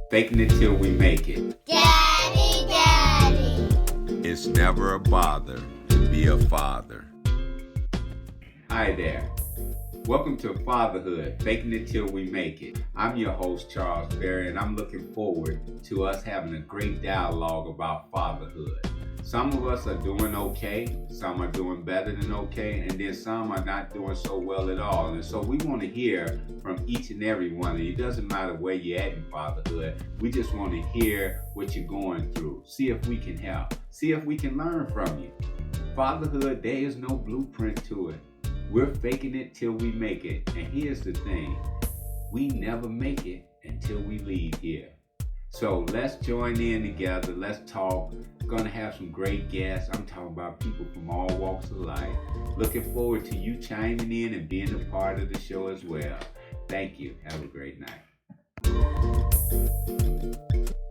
Faking it till we make it. Daddy, Daddy. It's never a bother to be a father. Hi there. Welcome to Fatherhood, Faking It Till We Make It. I'm your host, Charles Berry, and I'm looking forward to us having a great dialogue about fatherhood. Some of us are doing okay, some are doing better than okay, and then some are not doing so well at all. And so we want to hear from each and every one of you. It doesn't matter where you're at in fatherhood. We just want to hear what you're going through. See if we can help. See if we can learn from you. Fatherhood, there is no blueprint to it. We're faking it till we make it. And here's the thing. We never make it until we leave here. So let's join in together. Let's talk. Gonna have some great guests. I'm talking about people from all walks of life. Looking forward to you chiming in and being a part of the show as well. Thank you. Have a great night.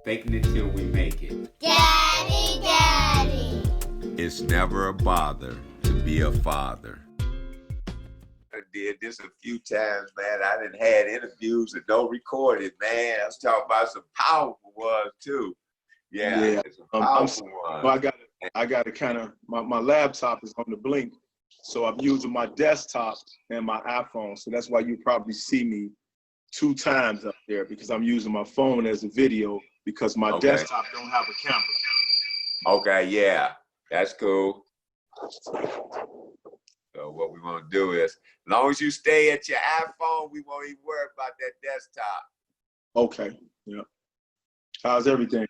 Faking it till we make it. Daddy, Daddy. It's never a bother to be a father. I did this a few times, man. I done had interviews and no recorded, man. I was talking about some powerful ones too. Yeah. It's a powerful one. Well, I got to kind of, my laptop is on the blink. So I'm using my desktop and my iPhone. So that's why you probably see me 2 times up there, because I'm using my phone as a video because my desktop don't have a camera. Okay, yeah, that's cool. So what we want to do is, as long as you stay at your iPhone, we won't even worry about that desktop. Okay, yeah. How's everything?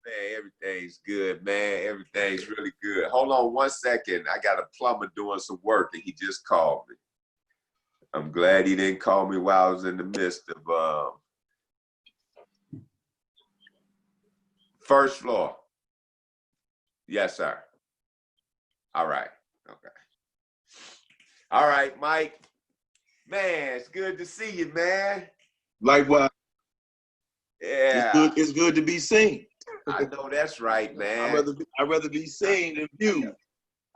Man, everything's good, man. Everything's really good. Hold on 1 second. I got a plumber doing some work and he just called me. I'm glad he didn't call me while I was in the midst of first floor. Yes, sir. All right. Okay. All right, Mike. Man, it's good to see you, man. Likewise. Yeah. It's good to be seen. I know that's right, man. I'd rather be seen than viewed.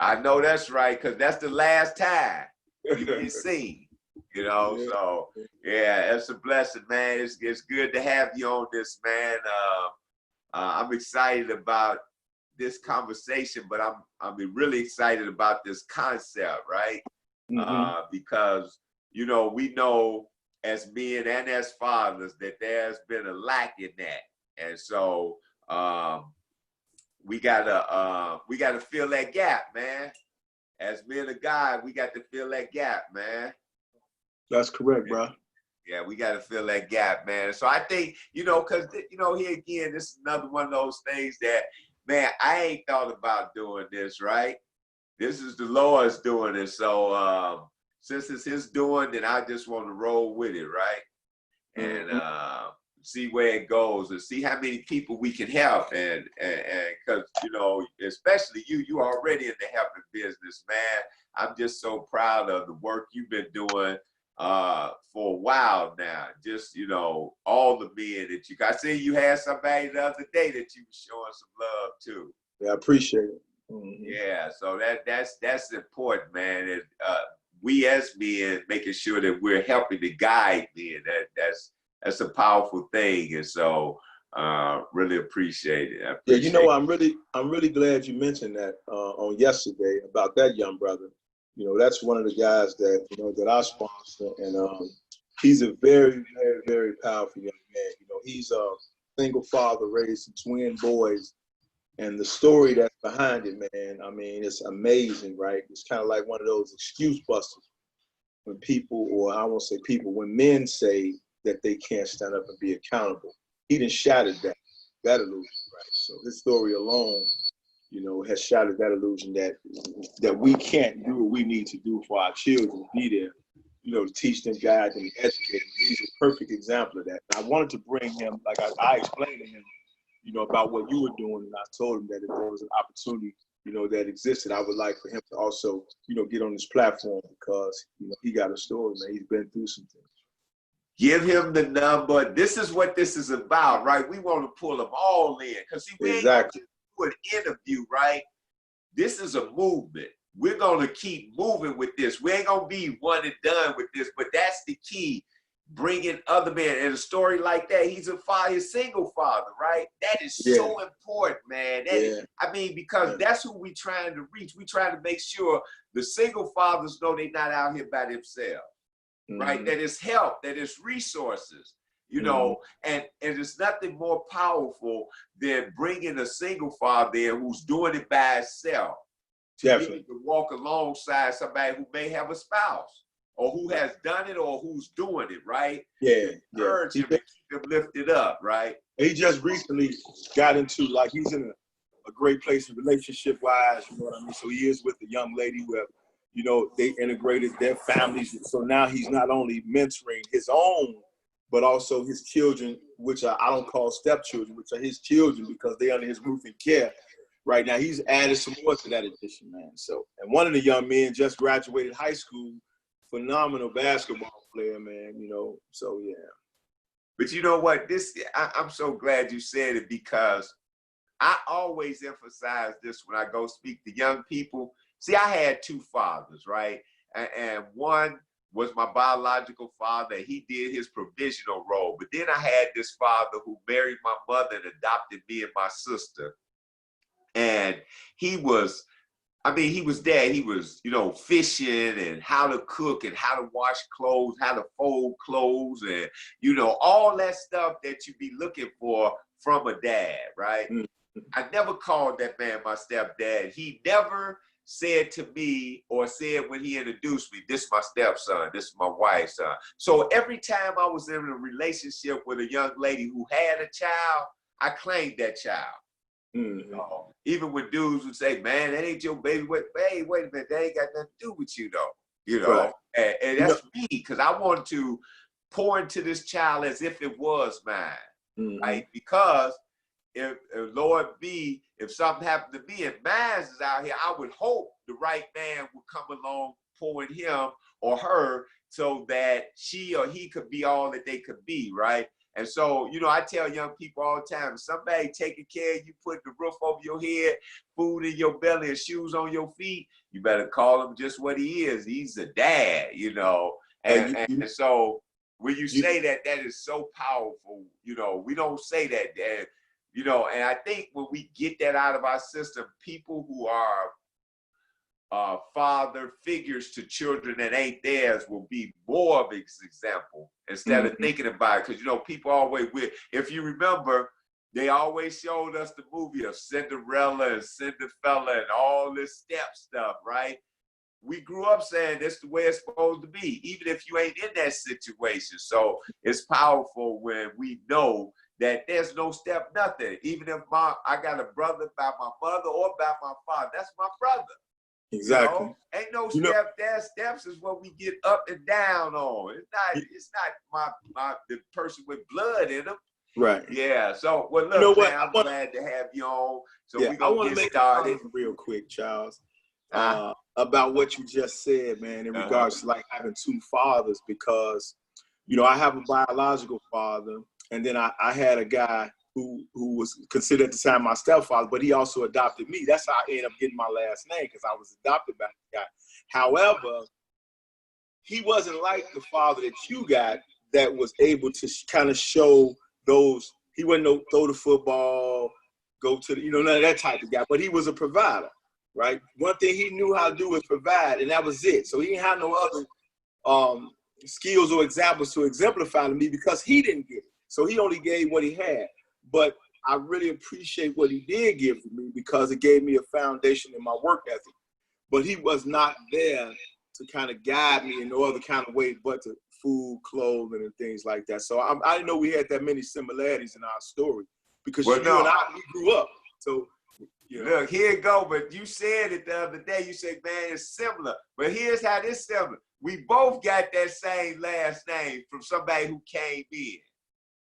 I know that's right, because that's the last time you be seen, you know? Yeah. So, yeah, it's a blessing, man. It's good to have you on this, man. I'm excited about this conversation, but I'm really excited about this concept, right? Mm-hmm. Because, you know, we know as men and as fathers that there's been a lack in that. And so we gotta fill that gap, man. As men of God, we got to fill that gap, man. That's correct, bro. Yeah, we got to fill that gap, man. So I think, you know, because, you know, here again, this is another one of those things that, man, I ain't thought about doing this, right? This is the Lord's doing it. So since it's his doing, then I just want to roll with it, right? And see where it goes and see how many people we can help. And because, you know, especially you already in the helping business, man. I'm just so proud of the work you've been doing for a while now. Just, you know, all the men that you got. I see you had somebody the other day that you were showing some love to. Yeah, I appreciate it. Mm-hmm. Yeah, so that's important, man. We as men making sure that we're helping to guide men. That's a powerful thing, and so really appreciate it. Yeah, you know, I'm really glad you mentioned that on yesterday about that young brother. You know, that's one of the guys that, you know, that I sponsor, and he's a very, very, very powerful young man. You know, he's a single father, raised twin boys, and the story that's behind it, man, I mean, it's amazing, right? It's kind of like one of those excuse busters when people, or I won't say people, when men say that they can't stand up and be accountable. He done shattered that illusion, right? So his story alone, you know, has shattered that illusion that we can't do what we need to do for our children, be there, you know, to teach them, guide them, educate them. He's a perfect example of that. And I wanted to bring him, like I explained to him, you know, about what you were doing, and I told him that if there was an opportunity, you know, that existed, I would like for him to also, you know, get on this platform because, you know, he got a story, man. He's been through some things. Give him the number. This is what this is about, right? We want to pull them all in. Because see, we ain't gonna just do an interview, right? This is a movement. We're gonna keep moving with this. We ain't gonna be one and done with this, but that's the key. bringing other men. In a story like that, he's a father, he's a single father, right? That is so important, man. I mean, because that's who we trying to reach. We trying to make sure the single fathers know they're not out here by themselves, right? That it's help, that it's resources, you know, and it's nothing more powerful than bringing a single father in who's doing it by himself to walk alongside somebody who may have a spouse or who has done it or who's doing it, right? Encourage him and keep him lifted up, right? He just recently got into, like, he's in a great place relationship-wise, you know what I mean? So he is with a young lady who have, you know, they integrated their families. So now he's not only mentoring his own, but also his children, which I don't call stepchildren, which are his children because they're under his roof and care. Right now, he's added some more to that addition, man. So, and one of the young men just graduated high school, phenomenal basketball player, man, you know, so yeah. But you know what, I'm so glad you said it because I always emphasize this when I go speak to young people. See, I had two fathers, right? And one was my biological father. He did his provisional role. But then I had this father who married my mother and adopted me and my sister. And he was there. He was, you know, fishing and how to cook and how to wash clothes, how to fold clothes and, you know, all that stuff that you be looking for from a dad, right? I never called that man my stepdad. He never said to me or said when he introduced me, this is my stepson, this is my wife's son. So every time I was in a relationship with a young lady who had a child, I claimed that child. You know, even when dudes would say, man, that ain't your baby. Hey, wait a minute, that ain't got nothing to do with you though. You know, and that's me, because I want to pour into this child as if it was mine, right? Because if Lord be, if something happened to me and mine is out here, I would hope the right man would come along, pouring him or her so that she or he could be all that they could be, right? And so, you know, I tell young people all the time, if somebody taking care of you, putting the roof over your head, food in your belly, and shoes on your feet, you better call him just what he is. He's a dad, you know. And so when you say that, that is so powerful. You know, we don't say that, Dad. You know, and I think when we get that out of our system, people who are father figures to children that ain't theirs will be more of an example instead of thinking about it. Because, you know, people always will. If you remember, they always showed us the movie of Cinderella and Cinderfella and all this step stuff, right? We grew up saying that's the way it's supposed to be, even if you ain't in that situation. So it's powerful when we know that there's no step nothing. Even if I got a brother by my mother or by my father, that's my brother. Exactly. You know? Ain't no step there. Steps is what we get up and down on. It's not the person with blood in them. Right. Yeah. So well, look, you know what? man, I'm glad to have you on. So we're I gonna get started real quick, Charles, about what you just said, man, in regards to like having two fathers, because you know I have a biological father, and then I had a guy who was considered at the time my stepfather, but he also adopted me. That's how I ended up getting my last name, because I was adopted by the guy. However, he wasn't like the father that you got that was able to kind of show those. He wouldn't throw the football, go to the, you know, none of that type of guy, but he was a provider, right? One thing he knew how to do was provide, and that was it. So he didn't have no other skills or examples to exemplify to me because he didn't get it. So he only gave what he had. But I really appreciate what he did give to me because it gave me a foundation in my work ethic. But he was not there to kind of guide me in no other kind of way but to food, clothing, and things like that. So I didn't know we had that many similarities in our story because you and I, we grew up. So you know. Look, here it go. But you said it the other day. You said, man, it's similar. But here's how this similar. We both got that same last name from somebody who came in.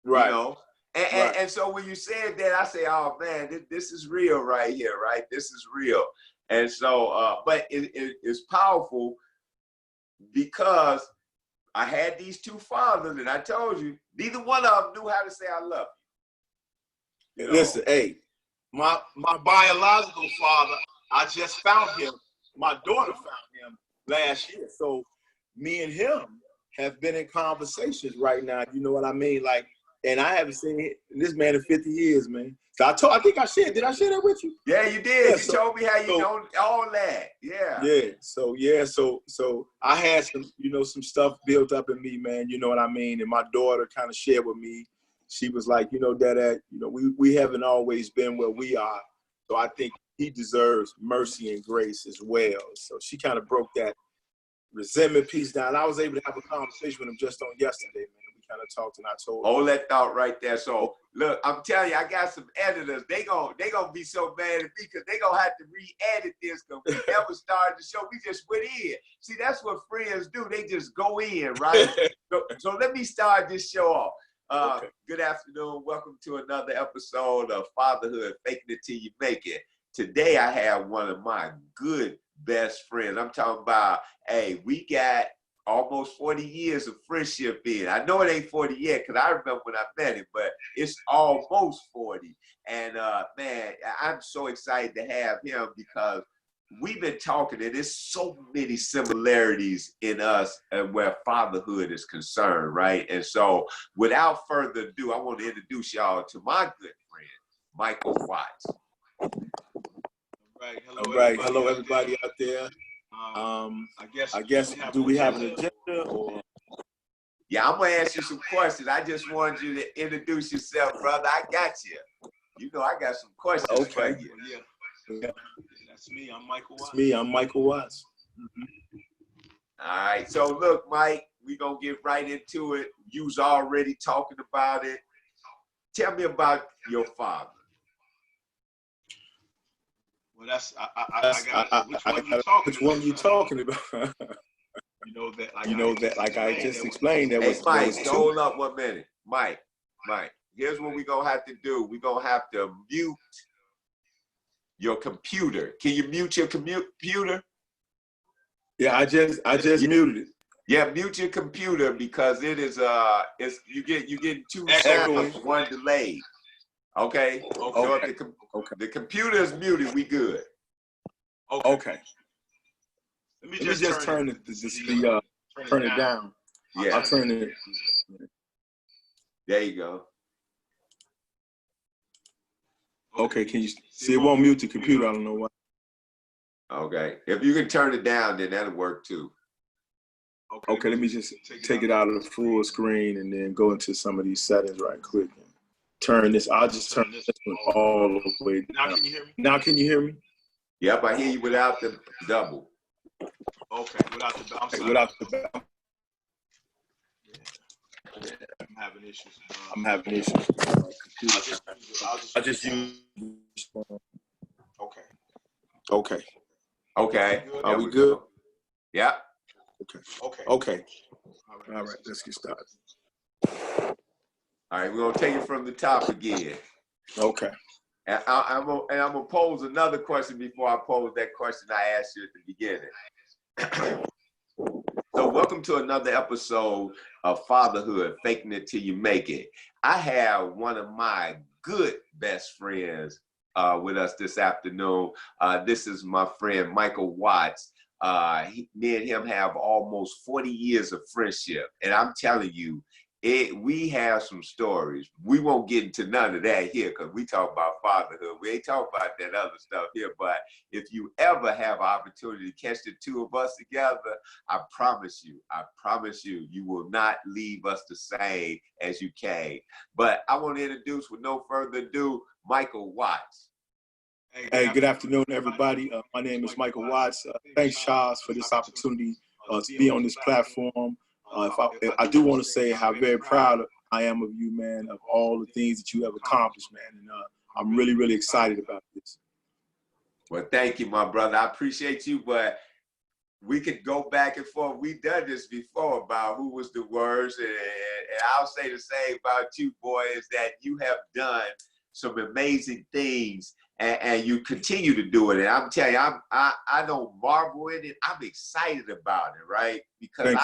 Right. You know? And so when you said that, I say, oh man, this is real right here, right? This is real. And so, but it's powerful because I had these two fathers, and I told you, neither one of them knew how to say I love you. Listen, hey, my biological father, I just found him. My daughter found him last year. So me and him have been in conversations right now. You know what I mean? Like, and I haven't seen this man in 50 years, man. So I think I shared. Did I share that with you? Yeah, you did. Yeah, You told me how you know all that. Yeah. Yeah. So I had some, some stuff built up in me, man. You know what I mean? And my daughter kind of shared with me. She was like, Dad, we haven't always been where we are. So I think he deserves mercy and grace as well. So she kind of broke that resentment piece down. I was able to have a conversation with him just on yesterday, man. We kind of talked, and I told him. Hold that thought right there. So look, I'm telling you, I got some editors. They gonna be so mad at me because they gonna have to re-edit this because we never started the show. We just went in. See, that's what friends do. They just go in, right? So let me start this show off. Okay. Good afternoon. Welcome to another episode of Fatherhood, Faking It Till You Make It. Today, I have one of my good best friends. I'm talking about, hey, we got almost 40 years of friendship in. I know it ain't 40 yet because I remember when I met him, but it's almost 40. And man, I'm so excited to have him because we've been talking and there's so many similarities in us and where fatherhood is concerned, right? And so without further ado, I want to introduce y'all to my good friend, Michael Watts. All right. Hello, everybody out there. I guess, do we have an agenda? Or? Yeah, I'm going to ask you some questions. I just wanted you to introduce yourself, brother. I got you. You know, I got some questions for you. Yeah. That's me. I'm Michael Watts. All right. So, look, Mike, we're going to get right into it. You was already talking about it. Tell me about your father. Well, which one you talking about? Like I just explained, there was. Hey, Mike, hold up 1 minute. Mike, here's what we're going to have to do. We're going to have to mute your computer. Can you mute your computer? Yeah, I just muted it. Yeah, mute your computer because it is you getting two echoing, one delayed. Okay. So if the computer is muted, we good. Okay. Let me just turn it down. Yeah. I'll turn it. There you go. Okay, can you see? It won't mute the computer. I don't know why. Okay. If you can turn it down, then that'll work too. Okay, let me just take it out of the full screen and then go into some of these settings right quick. Turn this. I'll just turn this one all the way down. Now can you hear me? Yep, I hear you without the double. Okay, without the double. Yeah, I'm having issues. I just use. Okay. Are we good? Yeah. Okay. All right. Let's get started. All right, we're gonna take it from the top again. Okay. And I'm gonna pose another question before I pose that question I asked you at the beginning. So welcome to another episode of Fatherhood, Faking It Till You Make It. I have one of my good best friends with us this afternoon. This is my friend, Michael Watts. Me and him have almost 40 years of friendship. And I'm telling you, we have some stories. We won't get into none of that here because we talk about fatherhood. We ain't talk about that other stuff here. But if you ever have an opportunity to catch the two of us together, I promise you, you will not leave us the same as you came. But I want to introduce, with no further ado, Michael Watts. Hey, good afternoon, everybody. My name is Michael Watts. Thanks, Charles, for this opportunity to be on this platform. I do want to say how very proud I am of you, man, of all the things that you have accomplished, man. And I'm really, really excited about this. Well, thank you, my brother. I appreciate you, but we could go back and forth. We've done this before about who was the worst. And I'll say the same about you, boy, is that you have done some amazing things and you continue to do it. And I'm telling you, I don't marvel in it. I'm excited about it, right? Because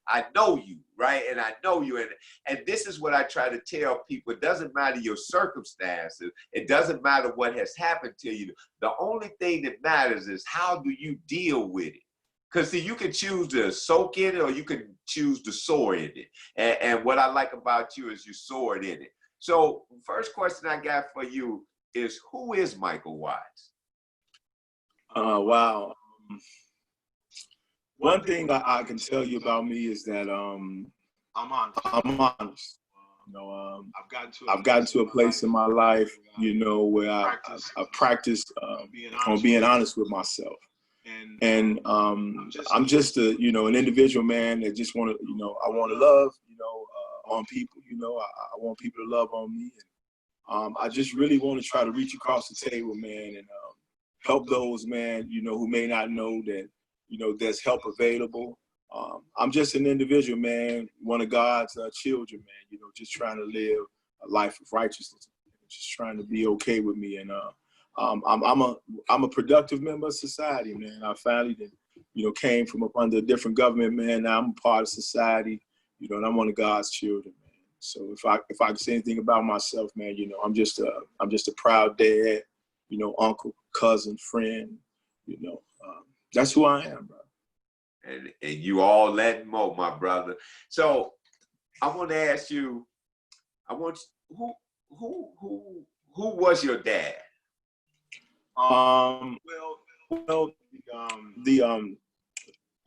I know you, right? And I know you. And this is what I try to tell people. It doesn't matter your circumstances. It doesn't matter what has happened to you. The only thing that matters is how do you deal with it? Because see, you can choose to soak in it or you can choose to soar in it. And what I like about you is you soared in it. So first question I got for you is, who is Michael Watts? Wow. One thing I can tell you about me is that I'm honest. You know, I've gotten to a place in my life, you know, where I practiced on being honest with myself. And I'm just a, you know, an individual man that just want to, you know, I want to love, you know, on people. You know, I want people to love on me. And I just really want to try to reach across the table, man, and help those, man, you know, who may not know that, you know, there's help available. I'm just an individual, man, one of God's children, man, you know, just trying to live a life of righteousness, just trying to be okay with me. And I'm a productive member of society, man. I finally, you know, came from up under a different government, man. Now I'm a part of society, you know, and I'm one of God's children, man. So if I can say anything about myself, man, you know, I'm just a proud dad, you know, uncle, cousin, friend, you know, that's who I am, bro. And you all that and more, my brother. So I want to ask you, who was your dad? Well,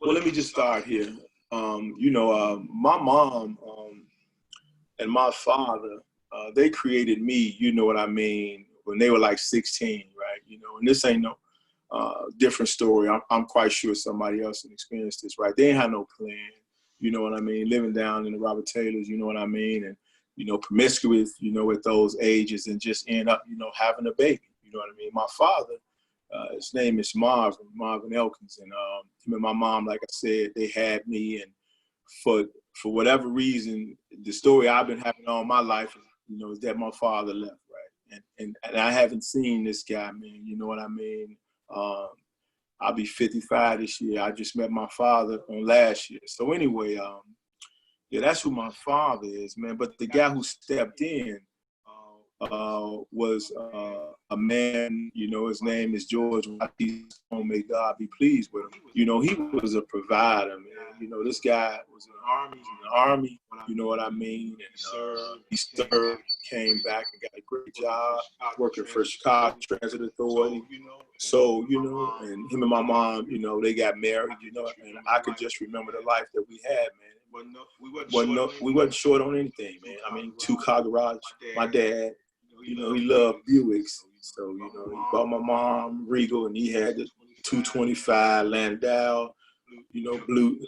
let me just start here. You know, my mom and my father, they created me, you know what I mean, when they were like 16, right? You know, and this ain't no different story. I'm quite sure somebody else has experienced this, right? They ain't had no plan, you know what I mean? Living down in the Robert Taylors, you know what I mean? And, you know, promiscuous, you know, at those ages, and just end up, you know, having a baby, you know what I mean? My father, his name is Marvin Elkins, and him and my mom, like I said, they had me, and for whatever reason, the story I've been having all my life, you know, is that my father left, right? And I haven't seen this guy, man, you know what I mean? I'll be 55 this year. I just met my father on last year. So anyway, yeah, that's who my father is, man. But the guy who stepped in was a man, you know, his name is George. May God be pleased with him. You know, he was a provider, man. You know, this guy was in the army, you know what I mean? And he served, came back and got a great job working for Chicago Transit Authority. So, you know, and him and my mom, you know, they got married, you know, and I could just remember the life that we had, man. We wasn't short on anything, man. I mean, 2-car garage. My dad, you know, he loved Buicks. So, you know, he bought my mom Regal, and he had the 225 Landau, you know, blue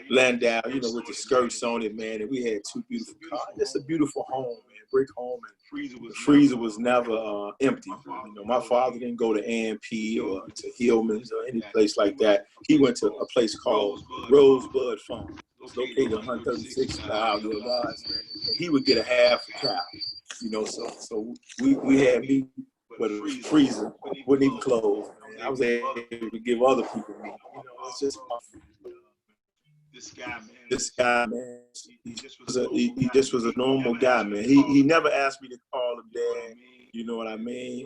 Landau, you know, with the skirts on it, man. And we had 2 beautiful cars. It's a beautiful home, man, brick home. And the freezer was never empty. You know, my father didn't go to A&P or to Hillman's or any place like that. He went to a place called Rosebud Farm. It's located on 136 Outdoor Guys. And he would get a half a cow. You know, so we had meat, but the freezer wouldn't even close. I was able to give other people meat. You know, it's just this guy, man. He just was a normal guy, man. He never asked me to call him dad. You know what I mean?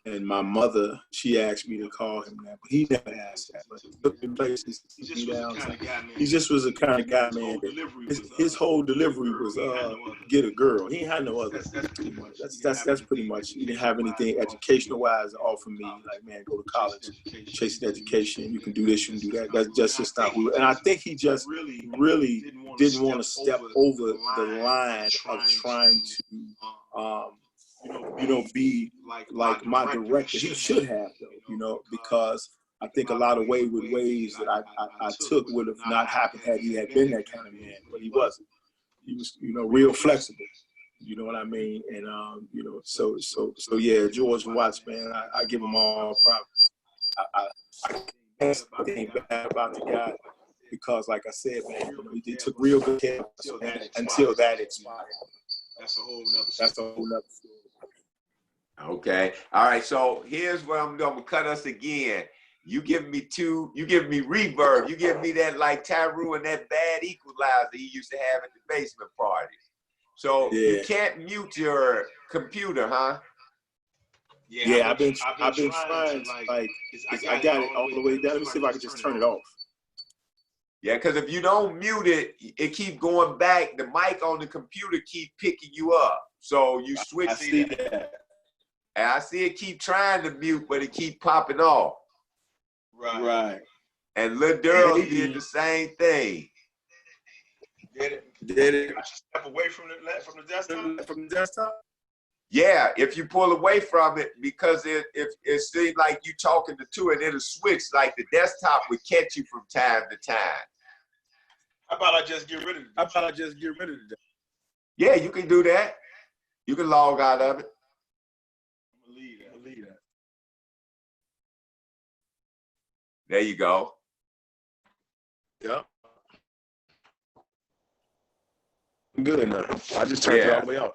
And my mother, she asked me to call him that, but he never asked that. But he took me places. He just was a kind of guy, man. His whole delivery was get a girl. He ain't had no other. That's pretty much. He didn't have anything educational wise to offer me. Like, man, go to college, chase an education. You can do this, you can do that. That's just not who. And I think he just really didn't want to step over the line of trying to. You know, be like my director. He should have, though, you know, because I think a lot of ways that I took would have not happened had he had been that kind of man, but he wasn't. He was, you know, real flexible. You know what I mean? And you know, so yeah, George Watts, man, I give him all props. I can't say anything bad about the guy because, like I said, man, you know, he took real good care of us until that expired. That's a whole nother story. Okay. All right. So here's where I'm going to cut us again. You give me reverb. You give me that like Tyru and that bad equalizer he used to have at the basement parties. So yeah. You can't mute your computer, huh? Yeah, I've been trying. Like I got it all the way down. Let me see if I can just turn it off. Yeah, because if you don't mute it, it keep going back. The mic on the computer keep picking you up. So you switch. I see that. And I see it keep trying to mute, but it keep popping off. Right. And Lil Durrell did the same thing. Did it? I should step away from the desktop. Yeah, if you pull away from it, because it seems like you talking to two, and it'll switch. Like the desktop would catch you from time to time. How about I just get rid of it? Yeah, you can do that. You can log out of it. I'm gonna leave that. There you go. Yep. I'm good now. I just turned it all the way off.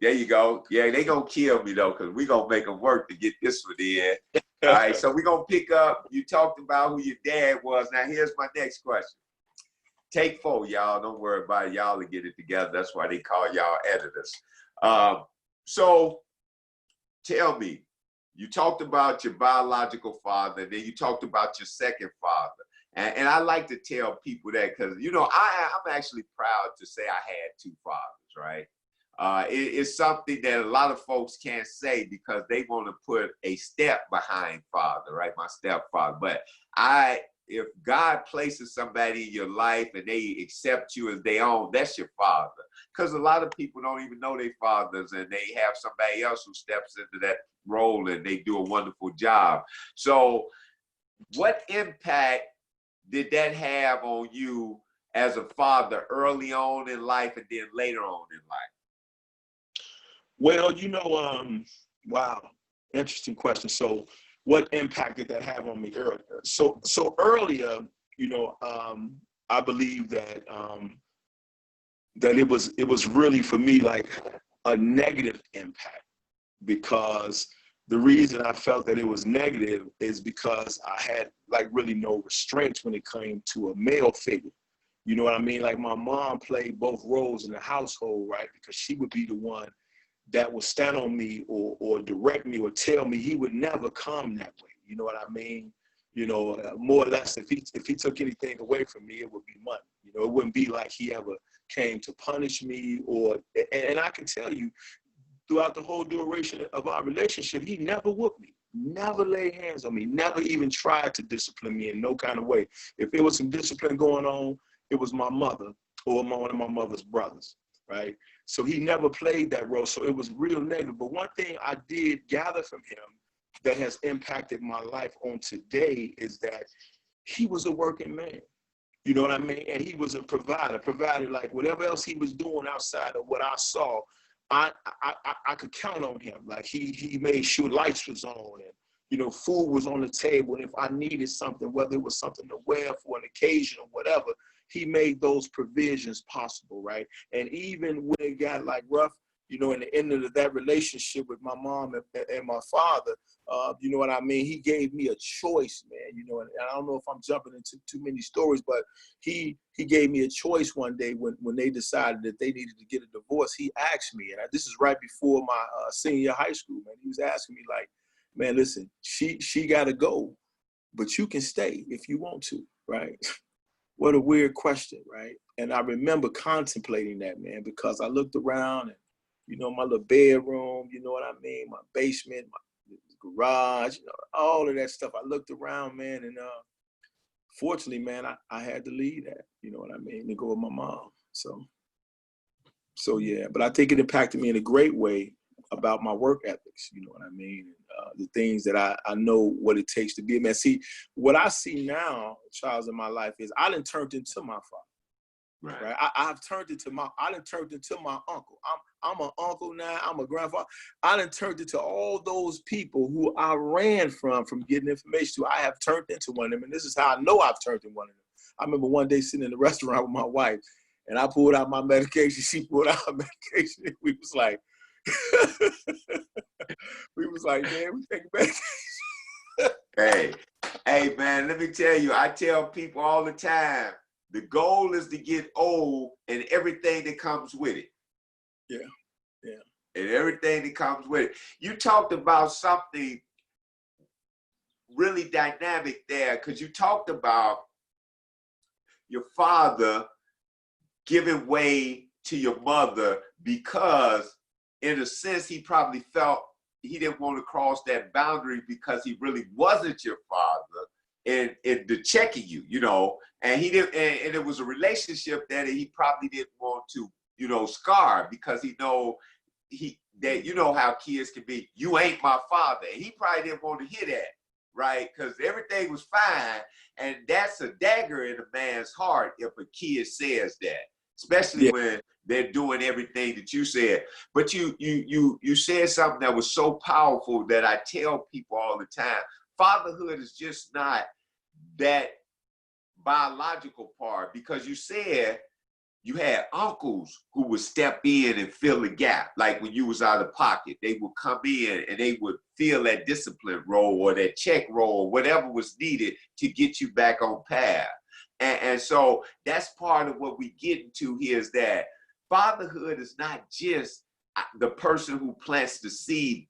There you go. Yeah, they gonna kill me though, because we gonna make them work to get this one in. All right, so we're gonna pick up. You talked about who your dad was. Now here's my next question. Take 4, y'all. Don't worry about it. Y'all will get it together. That's why they call y'all editors. So tell me, you talked about your biological father, then you talked about your second father. And I like to tell people that because, you know, I'm actually proud to say I had 2 fathers, right? It's something that a lot of folks can't say because they want to put a step behind father, right? My stepfather. But if God places somebody in your life and they accept you as their own, that's your father. Because a lot of people don't even know their fathers, and they have somebody else who steps into that role and they do a wonderful job. So what impact did that have on you as a father early on in life and then later on in life? Well, you know, wow, interesting question. So what impact did that have on me earlier? So earlier, you know, I believe that that it was really for me like a negative impact, because the reason I felt that it was negative is because I had like really no restraints when it came to a male figure. You know what I mean? Like my mom played both roles in the household, right? Because she would be the one that would stand on me or direct me or tell me. He would never come that way. You know what I mean? You know, more or less, if he took anything away from me, it would be money. You know, it wouldn't be like he ever came to punish me and I can tell you, throughout the whole duration of our relationship, he never whooped me, never laid hands on me, never even tried to discipline me in no kind of way. If there was some discipline going on, it was my mother or one of my mother's brothers, right? So he never played that role. So it was real negative. But one thing I did gather from him that has impacted my life on today is that he was a working man. You know what I mean? And he was a provider, like whatever else he was doing outside of what I saw, I could count on him. Like he made sure lights was on and, you know, food was on the table. And if I needed something, whether it was something to wear for an occasion or whatever, he made those provisions possible, right? And even when it got like rough, you know, in the end of that relationship with my mom and my father, you know what I mean? He gave me a choice, man, you know, and I don't know if I'm jumping into too many stories, but he gave me a choice one day when they decided that they needed to get a divorce. He asked me, and this is right before my senior high school, man. He was asking me like, man, listen, she got to go, but you can stay if you want to, right? What a weird question, right? And I remember contemplating that, man, because I looked around and, you know, my little bedroom, you know what I mean? My basement, my garage, you know, all of that stuff. I looked around, man, and fortunately, man, I had to leave that, you know what I mean, to go with my mom. So yeah, but I think it impacted me in a great way about my work ethics, you know what I mean? The things that I know what it takes to be a man. See, what I see now, Charles, in my life is I done turned into my father. Right. I done turned into my uncle. I'm an uncle now. I'm a grandfather. I done turned into all those people who I ran from getting information to. I have turned into one of them, and this is how I know I've turned into one of them. I remember one day sitting in the restaurant with my wife, and I pulled out my medication. She pulled out her medication. And we was like, man, we take medication. Hey, man, let me tell you, I tell people all the time, the goal is to get old and everything that comes with it. Yeah. And everything that comes with it. You talked about something really dynamic there, because you talked about your father giving way to your mother because, in a sense, he probably felt he didn't want to cross that boundary because he really wasn't your father and the checking you, you know, and he didn't, and it was a relationship that he probably didn't want to, you know, scar because he know that you know how kids can be. You ain't my father, and he probably didn't want to hear that, right? Because everything was fine, and that's a dagger in a man's heart if a kid says that, especially when they're doing everything that you said. But you said something that was so powerful that I tell people all the time. Fatherhood is just not that biological part, because you said you had uncles who would step in and fill the gap. Like when you was out of pocket, they would come in and they would fill that discipline role or that check role, whatever was needed to get you back on path. And so that's part of what we get into here, is that fatherhood is not just the person who plants the seed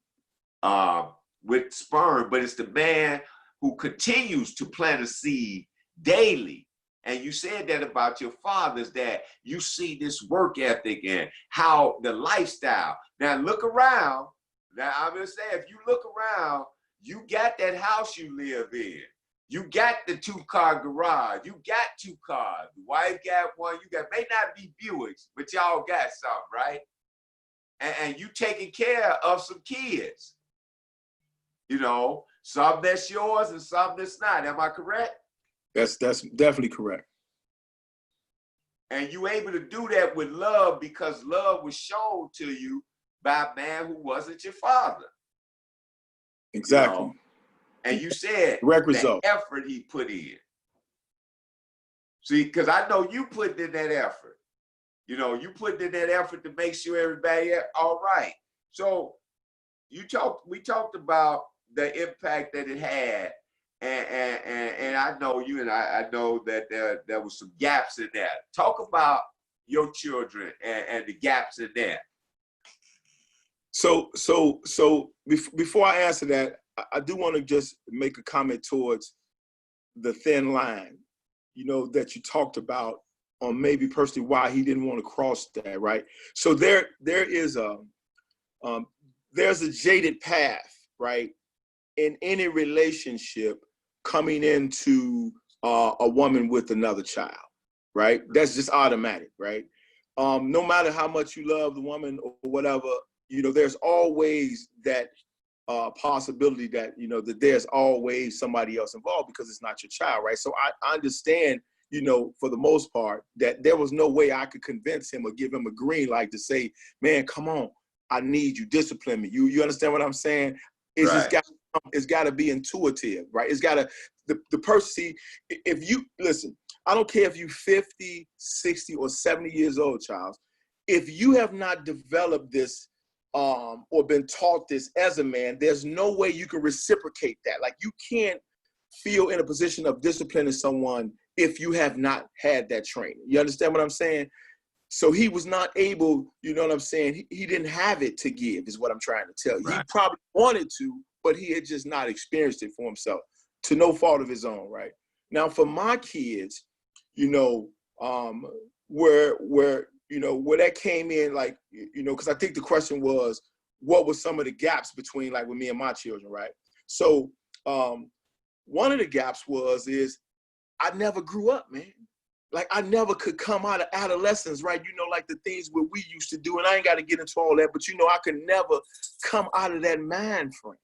with sperm, but it's the man who continues to plant a seed daily. And you said that about your fathers, that you see this work ethic and how the lifestyle. Now look around. Now I'm gonna say, if you look around, you got that house you live in. You got the 2-car garage. You got 2 cars. The wife got one. You got, may not be Buicks, but y'all got some, right? And you taking care of some kids. You know, some that's yours and some that's not. Am I correct? That's definitely correct. And you able to do that with love, because love was shown to you by a man who wasn't your father. Exactly. You know? And you said direct the result. effort he put in. See, because I know you put in that effort. You know, you put in that effort to make sure everybody all right. So we talked about the impact that it had. And I know you, and I know that there was some gaps in that. Talk about your children and the gaps in that. So before I answer that, I do want to just make a comment towards the thin line, you know, that you talked about on maybe personally why he didn't want to cross that, right? So there's a jaded path, right, in any relationship coming into a woman with another child, right? That's just automatic, right? No matter how much you love the woman or whatever, you know, there's always that possibility that, you know, that there's always somebody else involved because it's not your child, right? So I understand, you know, for the most part, that there was no way I could convince him or give him a green light to say, man, come on, I need you, discipline me. You understand what I'm saying? It's right. It's got to be intuitive, right? It's got to, the person, see, if you, listen, I don't care if you 50, 60, or 70 years old, Charles, if you have not developed this or been taught this as a man, there's no way you can reciprocate that. Like, you can't feel in a position of disciplining someone if you have not had that training. You understand what I'm saying? So he was not able, you know what I'm saying? He didn't have it to give, is what I'm trying to tell you. Right. He probably wanted to, but he had just not experienced it for himself, to no fault of his own, right? Now, for my kids, you know, where that came in, like, you know, because I think the question was, what were some of the gaps between, like, with me and my children, right? So one of the gaps is I never grew up, man. Like, I never could come out of adolescence, right? You know, like the things what we used to do, and I ain't got to get into all that, but, you know, I could never come out of that mind frame.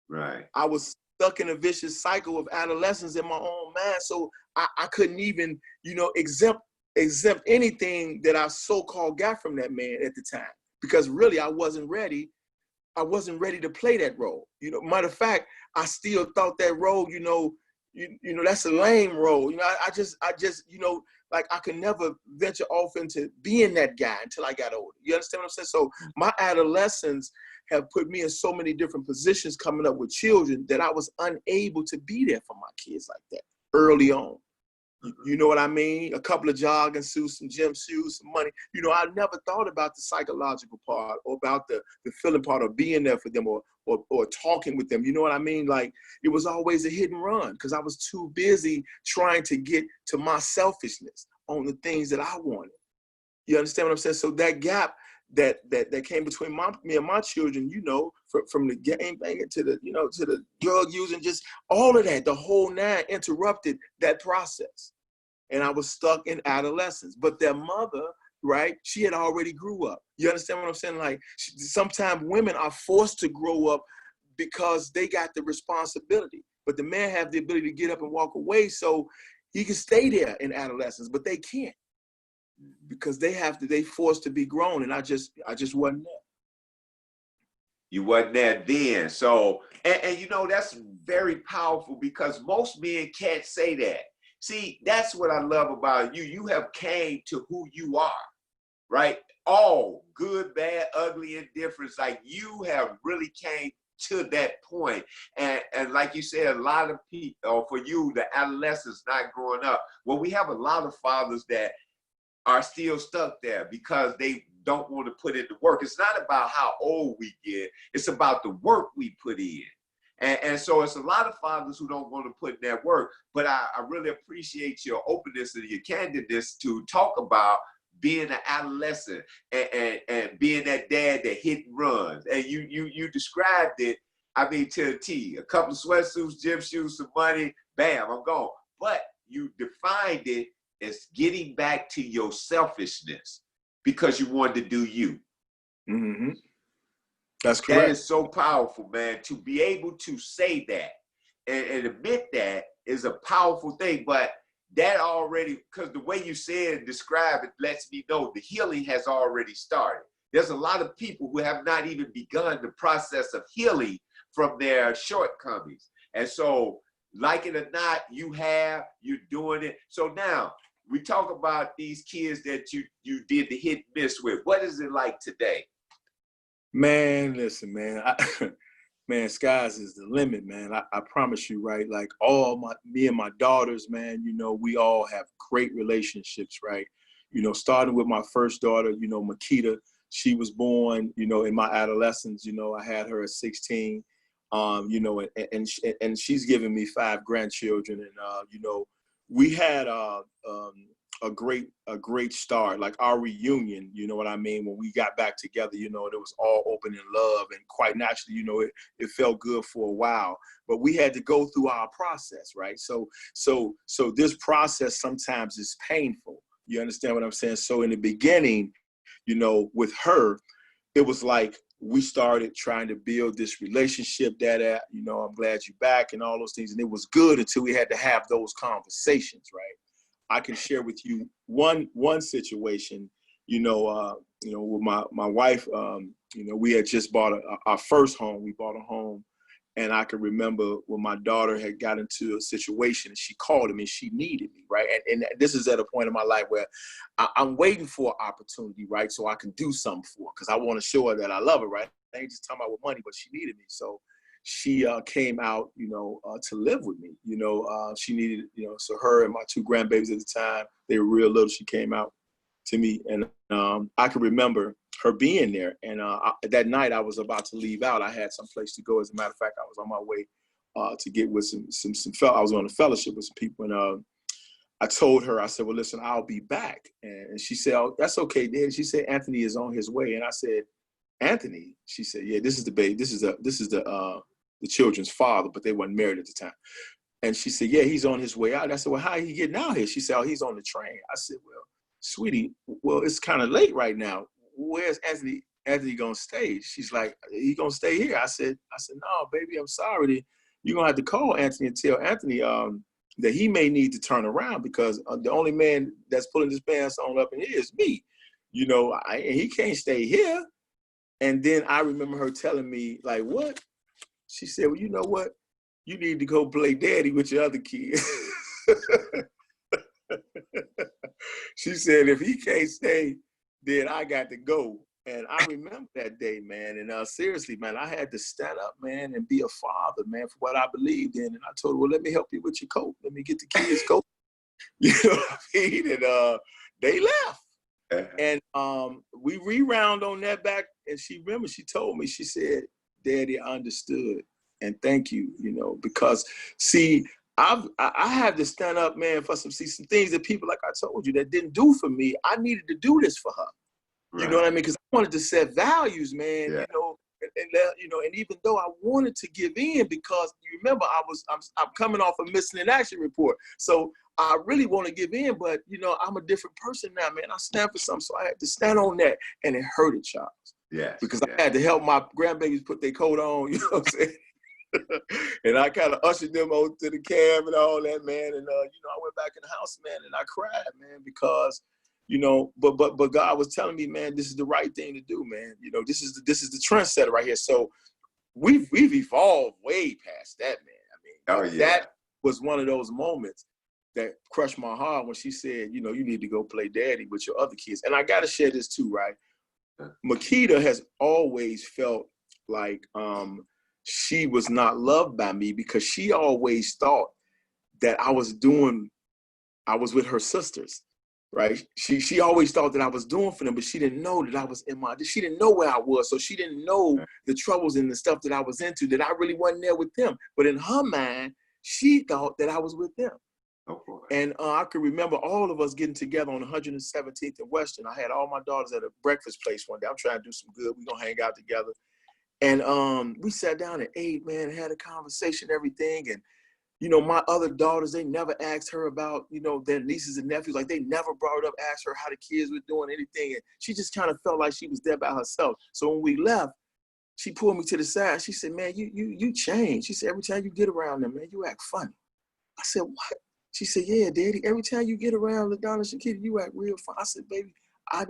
Right. I was stuck in a vicious cycle of adolescence in my own mind, so I couldn't even, you know, exempt anything that I so-called got from that man at the time, because really I wasn't ready. I wasn't ready to play that role. You know, matter of fact, I still thought that role, you know, that's a lame role. You know, I just, you know, like, I could never venture off into being that guy until I got older. You understand what I'm saying? So my adolescence have put me in so many different positions coming up with children that I was unable to be there for my kids like that early on. You know what I mean? A couple of jogging suits, some gym shoes, some money. You know, I never thought about the psychological part or about the feeling part of being there for them or talking with them. You know what I mean? Like, it was always a hit and run because I was too busy trying to get to my selfishness on the things that I wanted. You understand what I'm saying? So that gap that came between me and my children, you know, from the game banging to the, you know, to the drug using, just all of that, the whole nine interrupted that process. And I was stuck in adolescence. But their mother, right, she had already grew up. You understand what I'm saying? Like, sometimes women are forced to grow up because they got the responsibility. But the man have the ability to get up and walk away so he can stay there in adolescence, but they can't because they forced to be grown. And I just wasn't there. You wasn't there then. So, and you know, that's very powerful because most men can't say that. See, that's what I love about you. You have came to who you are, right? All good, bad, ugly, indifference. Like, you have really came to that point. And like you said, a lot of people, or for you, the adolescents not growing up. Well, we have a lot of fathers that are still stuck there because they don't want to put in the work. It's not about how old we get. It's about the work we put in. And so it's a lot of fathers who don't want to put in that work. But I really appreciate your openness and your candidness to talk about being an adolescent and being that dad that hit and runs. And you described it, I mean, to a T. A couple of sweatsuits, gym shoes, some money, bam, I'm gone. But you defined it as getting back to your selfishness because you wanted to do you. Mm-hmm. That's correct. That is so powerful, man. To be able to say that and admit that is a powerful thing. But that already, because the way you said and describe it lets me know the healing has already started. There's a lot of people who have not even begun the process of healing from their shortcomings. And so, like it or not, you're doing it. So now, we talk about these kids that you did the hit and miss with. What is it like today? Man, listen, man. Man, skies is the limit, man. I promise you, right? Like, me and my daughters, man, you know, we all have great relationships, right? You know, starting with my first daughter, you know, Makita, she was born, you know, in my adolescence. You know, I had her at 16, you know, and she's given me 5 grandchildren. And, you know, we had a great start, like our reunion, you know what I mean? When we got back together, you know, it was all open in love, and quite naturally, you know, it felt good for a while, but we had to go through our process, right? So this process sometimes is painful. You understand what I'm saying? So in the beginning, you know, with her, it was like we started trying to build this relationship that, you know, I'm glad you're back and all those things. And it was good until we had to have those conversations, right? I can share with you one situation, you know, with my wife, you know, we had just bought our first home. We bought a home, and I can remember when my daughter had got into a situation and she called me and she needed me, right? And this is at a point in my life where I'm waiting for an opportunity, right? So I can do something for her because I want to show her that I love her, right? I ain't just talking about with money, but she needed me. So she came out, you know, to live with me. You know, she needed, you know, so her and my 2 grandbabies at the time, they were real little. She came out to me, and I can remember her being there. And that night I was about to leave out. I had some place to go. As a matter of fact, I was on my way to get with some I was on a fellowship with some people, and I told her, I said, well, listen, I'll be back. And she said, oh, that's okay, Dad. She said, Anthony is on his way. And I said, Anthony? She said, yeah, this is the baby. This is the children's father, but they weren't married at the time. And she said, yeah, he's on his way out. And I said, well, how are he getting out here? She said, oh, he's on the train. I said, well, sweetie, well, it's kind of late right now. Where's Anthony gonna stay? She's like, he gonna stay here. I said, no, baby, I'm sorry. You're gonna have to call Anthony and tell Anthony that he may need to turn around because the only man that's pulling his pants on up in here is me. You know, and he can't stay here. And then I remember her telling me, like, what? She said, well, you know what? You need to go play daddy with your other kids. She said, if he can't stay, then I got to go. And I remember that day, man. And seriously, man, I had to stand up, man, and be a father, man, for what I believed in. And I told her, well, let me help you with your coat. Let me get the kids' coat. You know what I mean? And they left. And we rewound on that back, and she told me, she said, Daddy, I understood. And thank you, because see, I had to stand up, man, for some things that people, like I told you, that didn't do for me. I needed to do this for her. Right. You know what I mean? Because I wanted to set values, man. Yeah. And even though I wanted to give in, because you remember I'm coming off a missing in action report, so I really want to give in, but I'm a different person now, man. I stand for something, so I had to stand on that, and it hurted, Charles. Yeah. Because I had to help my grandbabies put their coat on. You know what I'm saying? And I kind of ushered them over to the cab and all that, man. And I went back in the house, man, and I cried, man, because but God was telling me, man, this is the right thing to do, man. This is the trendsetter right here. So we've evolved way past that, man. I mean, that was one of those moments that crushed my heart when she said, you need to go play daddy with your other kids. And I got to share this too, right? Makita has always felt like she was not loved by me, because she always thought that I was with her sisters, right? She always thought that I was doing for them, but she didn't know that she didn't know where I was. So she didn't know the troubles and the stuff that I was into, that I really wasn't there with them. But in her mind, she thought that I was with them. Oh, and I could remember all of us getting together on 117th and Western. I had all my daughters at a breakfast place one day. I'm trying to do some good. We're going to hang out together. And we sat down and ate, man, and had a conversation, everything. And, my other daughters, they never asked her about, their nieces and nephews. Like, they never brought up, asked her how the kids were doing, anything. And she just kind of felt like she was there by herself. So when we left, she pulled me to the side. She said, man, you changed. She said, every time you get around them, man, you act funny. I said, what? She said, yeah, Daddy, every time you get around LaDonna Shakita, you act real fun. I said, baby, I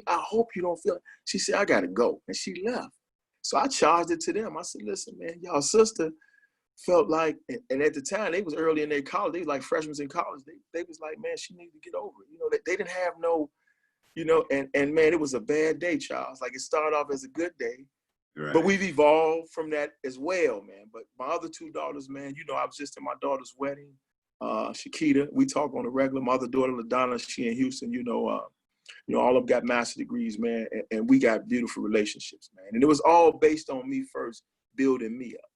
hope you don't feel it. She said, I got to go. And she left. So I charged it to them. I said, listen, man, y'all sister felt like, and at the time, they was early in their college. They was like freshmen in college. They was like, man, she needed to get over it. They didn't have no, and man, it was a bad day, Charles. Like, it started off as a good day. Right. But we've evolved from that as well, man. But my other two daughters, man, I was just at my daughter's wedding. Shakita, we talk on a regular. My other daughter, LaDonna, she in Houston, all of them got master degrees, man, and we got beautiful relationships, man. And it was all based on me first building me up.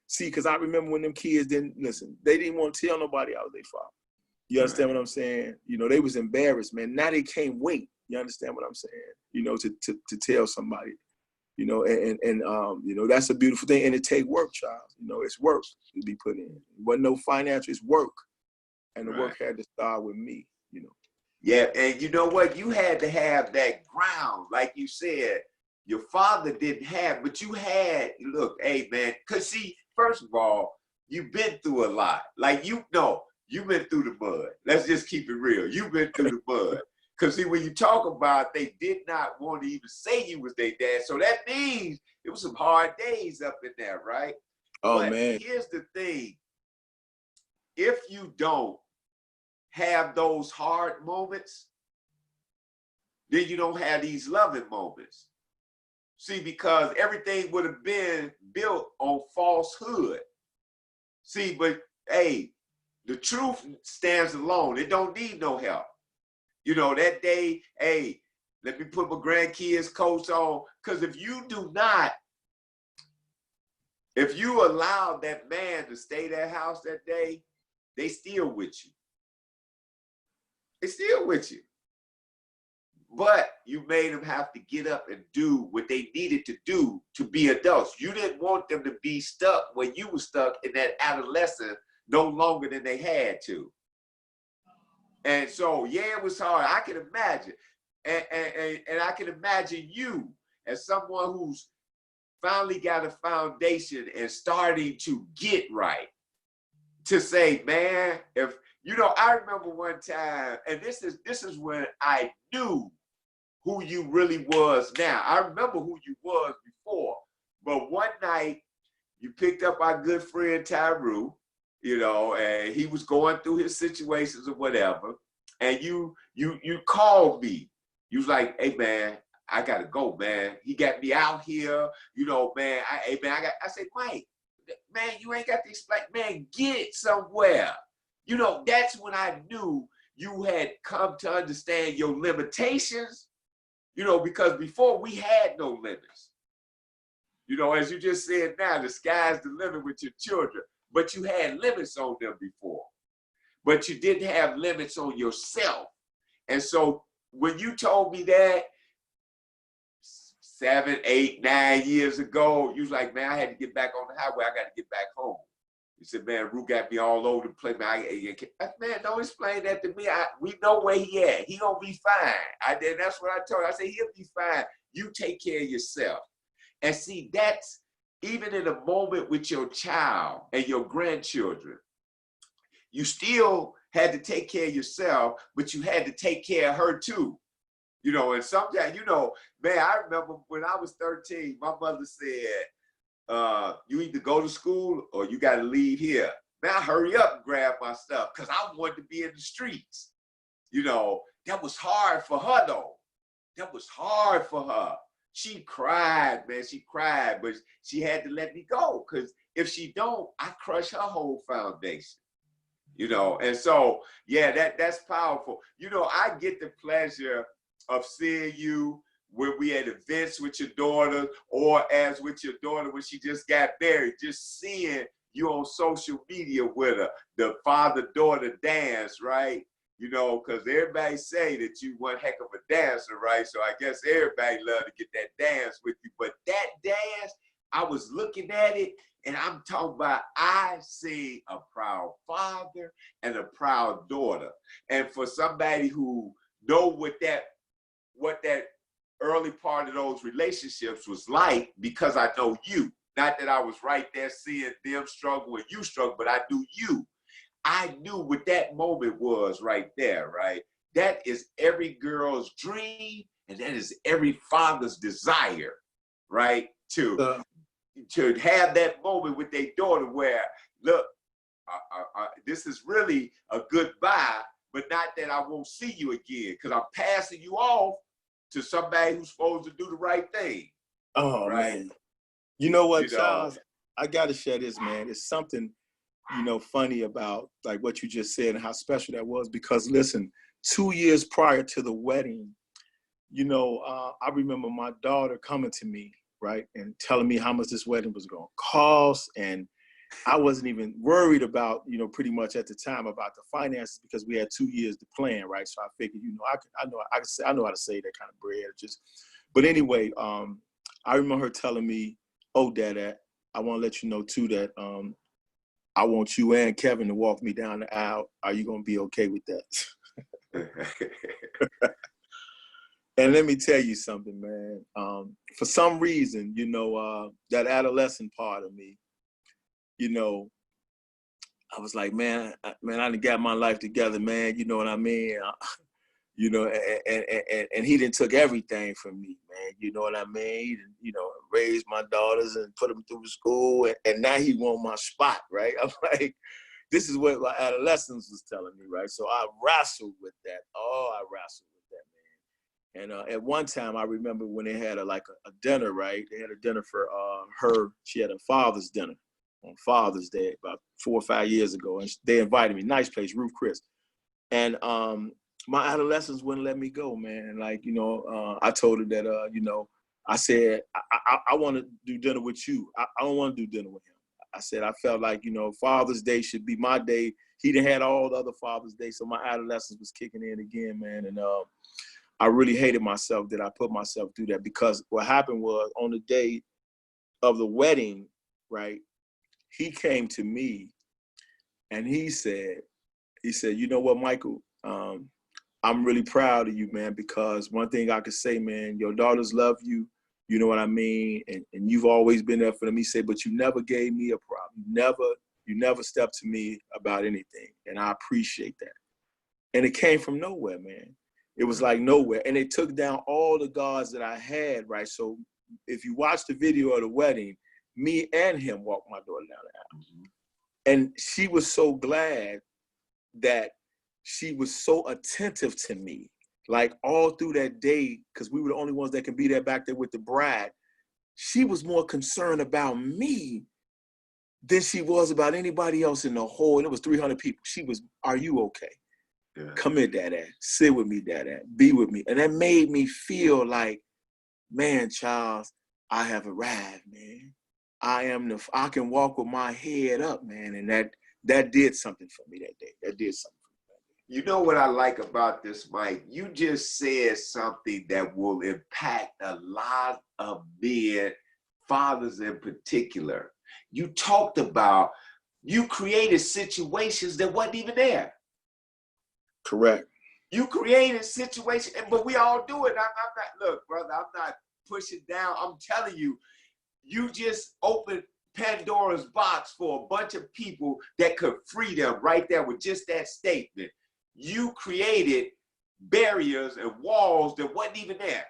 See, because I remember when them kids didn't listen, they didn't want to tell nobody I was their father. You understand what I'm saying? They was embarrassed, man. Now they can't wait. You understand what I'm saying? To tell somebody, and that's a beautiful thing. And it take work, child. It's work to be put in. It wasn't no financial, it's work. And the work had to start with me, Yeah, and you know what? You had to have that ground, like you said. Your father didn't have, but you had, look, hey, man, because see, first of all, you've been through a lot. Like, you've been through the mud. Let's just keep it real. You've been through the mud. Because see, when you talk about they did not want to even say you was their dad, so that means it was some hard days up in there, right? Oh, but man. Here's the thing. If you don't have those hard moments, then you don't have these loving moments. See, because everything would have been built on falsehood. See, but hey, the truth stands alone. It don't need no help. That day, hey, let me put my grandkids' coats on. Because if you allow that man to stay at that house that day, they still with you. They still with you. But you made them have to get up and do what they needed to do to be adults. You didn't want them to be stuck when you were stuck in that adolescence no longer than they had to. And so, yeah, it was hard. I can imagine. And I can imagine you as someone who's finally got a foundation and starting to get right, to say, man, if, I remember one time, and this is when I knew who you really was now. I remember who you was before, but one night you picked up our good friend Tyru, and he was going through his situations or whatever, and you called me. You was like, hey, man, I gotta go, man. He got me out here, man. I said, Mike, man, you ain't got to explain, man, get somewhere. That's when I knew you had come to understand your limitations, because before we had no limits. As you just said now, the sky's the limit with your children, but you had limits on them before, but you didn't have limits on yourself. And so when you told me that 7, 8, 9 years ago, you was like, man, I had to get back on the highway. I got to get back home. You said, man, Rue got me all over the place. Man, don't explain that to me. We know where he at. He gonna be fine. That's what I told her. I said, he'll be fine. You take care of yourself. And see, that's even in a moment with your child and your grandchildren, you still had to take care of yourself, but you had to take care of her too. And sometimes, man, I remember when I was 13, my mother said, you either go to school or you got to leave here. Man, I hurry up and grab my stuff because I wanted to be in the streets. That was hard for her though. That was hard for her. She cried, man, she cried, but she had to let me go because if she don't, I crush her whole foundation. And so, yeah, that's powerful. I get the pleasure of seeing you when we at events with your daughter, or as with your daughter when she just got married, just seeing you on social media with her, the father-daughter dance, right? Because everybody say that you one heck of a dancer, right? So I guess everybody love to get that dance with you. But that dance, I was looking at it, and I'm talking about, I see a proud father and a proud daughter. And for somebody who know what that early part of those relationships was like, because I know you, not that I was right there seeing them struggle and you struggle, but I do you. I knew what that moment was right there, right? That is every girl's dream, and that is every father's desire, right? To have that moment with their daughter where, look, this is really a goodbye, but not that I won't see you again, because I'm passing you off to somebody who's supposed to do the right thing. Oh, right? Man. You know what, Charles? I got to share this, man. It's something, funny about like what you just said and how special that was, because listen, 2 years prior to the wedding, I remember my daughter coming to me, right, and telling me how much this wedding was going to cost. And I wasn't even worried about, pretty much at the time about the finances, because we had 2 years to plan, right? So I figured, I know how to save that kind of bread. But anyway, I remember her telling me, oh, Dad, I want to let you know too that I want you and Kevin to walk me down the aisle. Are you going to be okay with that? And let me tell you something, man. For some reason, that adolescent part of me, I was like, man, I done got my life together, man. You know what I mean? And he done took everything from me, man. You know what I mean? He done, raised my daughters and put them through school, and now he want my spot, right? I'm like, this is what my adolescence was telling me, right? So I wrestled with that. I wrestled with that, man. And at one time, I remember when they had a dinner, right? They had a dinner for her. She had a father's dinner on Father's Day about 4 or 5 years ago, and they invited me. Nice place, Ruth Chris. And my adolescents wouldn't let me go, man. Like, I told her that, I said, I want to do dinner with you. I don't want to do dinner with him. I said, I felt like, Father's Day should be my day. He done had all the other Father's Day, so my adolescence was kicking in again, man. And I really hated myself that I put myself through that, because what happened was on the day of the wedding, right, he came to me and he said, you know what, Michael, I'm really proud of you, man, because one thing I could say, man, your daughters love you, you know what I mean? And you've always been there for them. He said, but you never gave me a problem. You never stepped to me about anything. And I appreciate that. And it came from nowhere, man. It was like nowhere. And they took down all the guards that I had, right? So if you watch the video of the wedding, me and him walked my daughter down the aisle. Mm-hmm. And she was so glad that she was so attentive to me, like all through that day, because we were the only ones that could be there back there with the bride. She was more concerned about me than she was about anybody else in the whole, and it was 300 people. She was, are you okay? Yeah. Come here, Dad. Sit with me, Dad. Be with me. And that made me feel like, man, Charles, I have arrived, man. I can walk with my head up, man. And that did something for me that day. That did something for me. You know what I like about this, Mike? You just said something that will impact a lot of men, fathers in particular. You talked about you created situations that wasn't even there. Correct. You created situations, but we all do it. I'm not, look, brother, I'm not pushing down. I'm telling you, you just opened Pandora's box for a bunch of people that could free them right there with just that statement. You created barriers and walls that wasn't even there.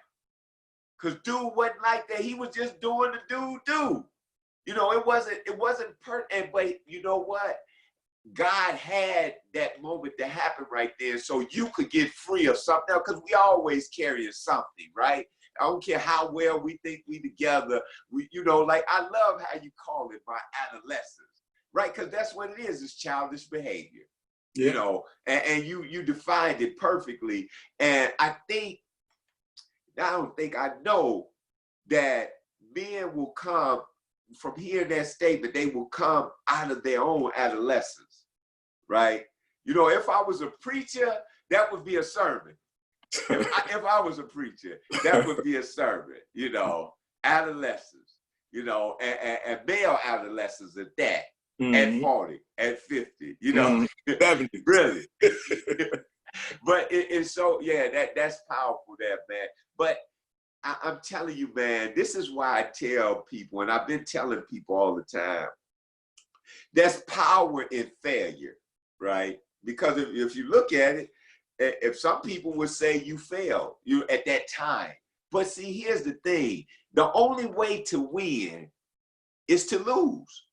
Because dude wasn't like that. He was just doing the dude. You know, it wasn't pertinent, but you know what? God had that moment to happen right there so you could get free of something else, because we always carrying something, right? I don't care how well we think we together. We, you know, like I love how you call it my adolescence, right? Because that's what it is. It's childish behavior, you know, and you defined it perfectly. And I know that men will come from hearing that statement, they will come out of their own adolescence, right? You know, if I was a preacher, that would be a sermon. If I was a preacher, that would be a sermon, you know, adolescents, you know, and male adolescents at that, at 40, at 50, you know, 70. Really. But it's so, yeah, that's powerful there, man. But I'm telling you, man, this is why I tell people, and I've been telling people all the time, there's power in failure, right? Because if you look at it, if some people would say you failed, you at that time. But see, here's the thing. The only way to win is to lose,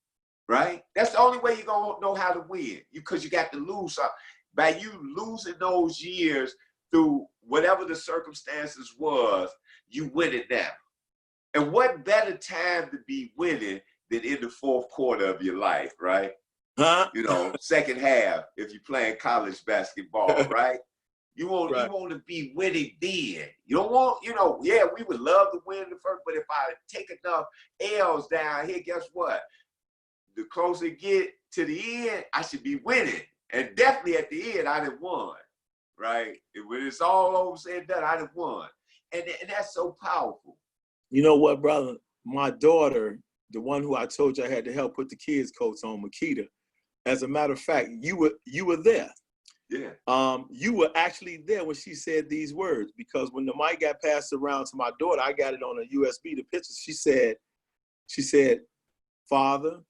right? That's the only way you're going to know how to win, because you got to lose something. By you losing those years through whatever the circumstances was, you win it now. And what better time to be winning than in the fourth quarter of your life, right? Huh? You know, second half, if you're playing college basketball, right? You want to be winning then. You don't want, you know, yeah, we would love to win the first, but if I take enough L's down here, guess what? The closer it get to the end, I should be winning. And definitely at the end, I done won, right? And when it's all over said and done, I done won. And that's so powerful. You know what, brother? My daughter, the one who I told you I had to help put the kids' coats on, Makita, as a matter of fact, you were there. Yeah. You were actually there when she said these words, because when the mic got passed around to my daughter, I got it on a USB, the pictures. She said, Father,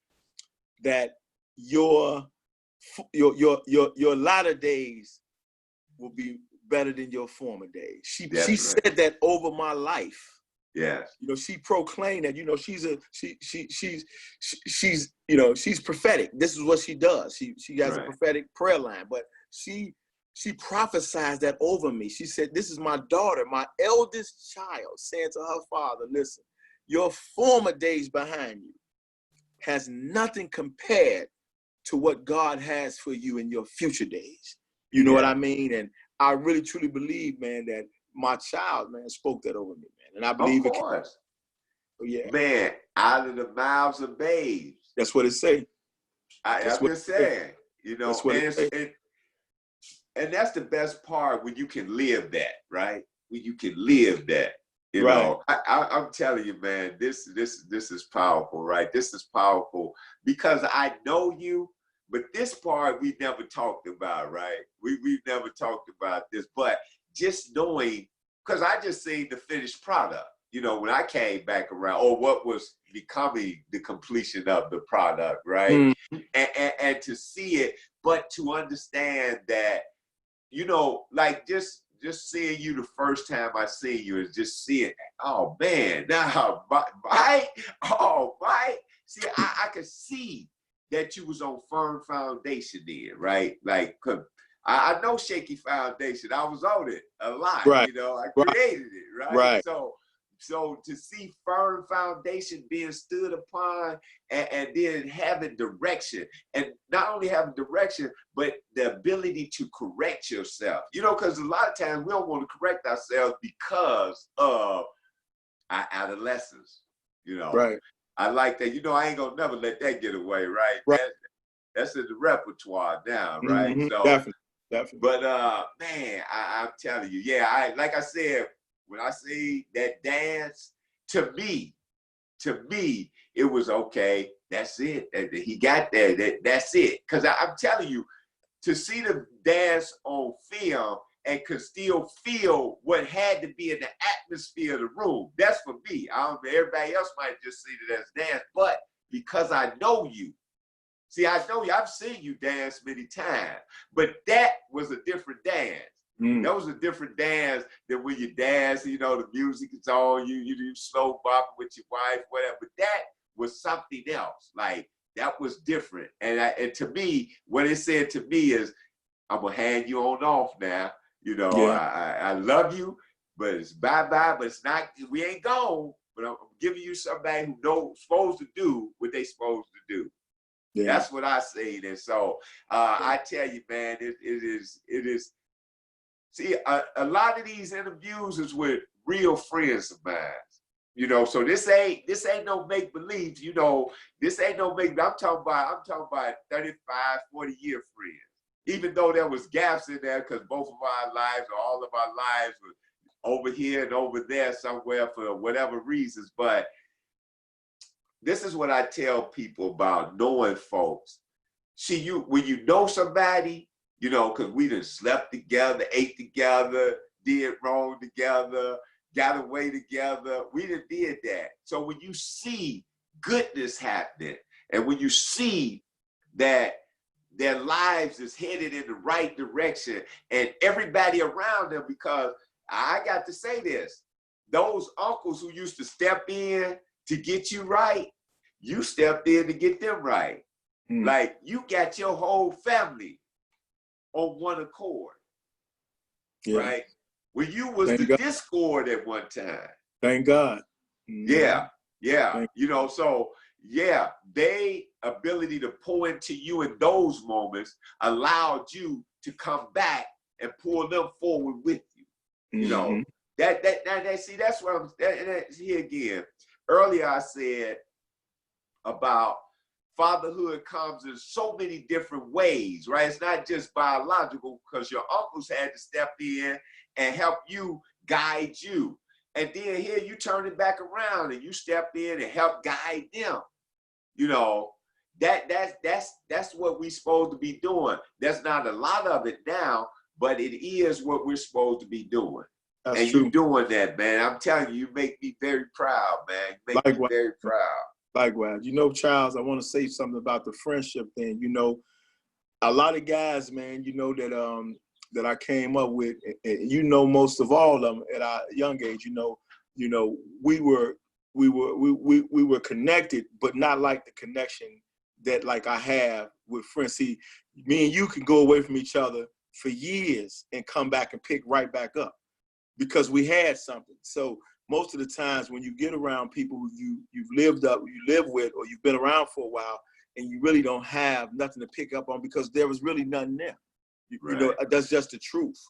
that your latter days will be better than your former days. She said that over my life. Yes. You know, she proclaimed that, you know, she's you know, she's prophetic. This is what she does. She has a prophetic prayer line, but she prophesied that over me. She said, this is my daughter, my eldest child, saying to her father, listen, your former days behind you has nothing compared to what God has for you in your future days. You know what I mean? And I really, truly believe, man, that my child, man, spoke that over me, man. And I believe of course. Yeah. Man, out of the mouths of babes. That's what it say. I'm just saying, you know, and that's the best part, when you can live that, right? When you can live that, you know. I'm telling you, man, this is powerful, right? This is powerful because I know you, but this part we never talked about, right? We've never talked about this, but just knowing, because I just seen the finished product, you know, when I came back around, or what was becoming the completion of the product, right? And to see it, but to understand that, you know, like just seeing you the first time I see you is just seeing, oh man, now, Mike, oh Mike, see, I could see that you was on firm foundation then, right? Like, I know shaky foundation. I was on it a lot, you know. I created it, right? So so to see firm foundation being stood upon, and then having direction, and not only having direction, but the ability to correct yourself. You know, because a lot of times we don't want to correct ourselves because of our adolescence. You know, Right. I like that. You know, I ain't gonna never let that get away, right? Right. That's in the repertoire now, right? Mm-hmm. So Definitely. but man, I'm telling you, yeah, like I said, when I say that dance, to me, it was okay. That's it. He got there. That's it. Because I'm telling you, to see the dance on film and could still feel what had to be in the atmosphere of the room. That's for me. I don't know, everybody else might just see it as dance, but because I know you. See, I know you, I've seen you dance many times, but that was a different dance. That was a different dance than when you dance, you know, the music is on, you do slow bop with your wife, whatever. But that was something else. Like, that was different. And to me, what it said to me is, I'm gonna hand you on off now. You know, yeah. I love you, but it's bye-bye, but it's not, we ain't gone, but I'm giving you somebody who knows, supposed to do what they supposed to do. Yeah. That's what I say. And so I tell you, man, it is. See, a lot of these interviews is with real friends of mine. You know, so this ain't no make believe. You know, this ain't no make. I'm talking about 35, 40-year friends. Even though there was gaps in there, because both of our lives, or all of our lives, were over here and over there somewhere for whatever reasons, but. This is what I tell people about knowing folks. See, when you know somebody, you know, because we done slept together, ate together, did wrong together, got away together. We done did that. So when you see goodness happening, and when you see that their lives is headed in the right direction, and everybody around them, because I got to say this, those uncles who used to step in to get you right, you stepped in to get them right. Like, you got your whole family on one accord, right? When you was the discord at one time. Thank God. Yeah. You know, so yeah, they ability to pour into you in those moments allowed you to come back and pull them forward with you. You know, that see, that's what here again. Earlier I said about fatherhood comes in so many different ways, right? It's not just biological, because your uncles had to step in and help you, guide you. And then here you turn it back around and you step in and help guide them. You know, that's what we're supposed to be doing. There's not a lot of it now, but it is what we're supposed to be doing. That's and true. You doing that, man. I'm telling you, you make me very proud, man. You make me very proud. Likewise. You know, Charles, I want to say something about the friendship thing. You know, a lot of guys, man, you know, that I came up with, and you know, most of all of them at our young age, you know, we were connected, but not like the connection that like I have with friends. See, me and you can go away from each other for years and come back and pick right back up because we had something. So most of the times when you get around people who you live with, or you've been around for a while, and you really don't have nothing to pick up on because there was really nothing there. You know, that's just the truth.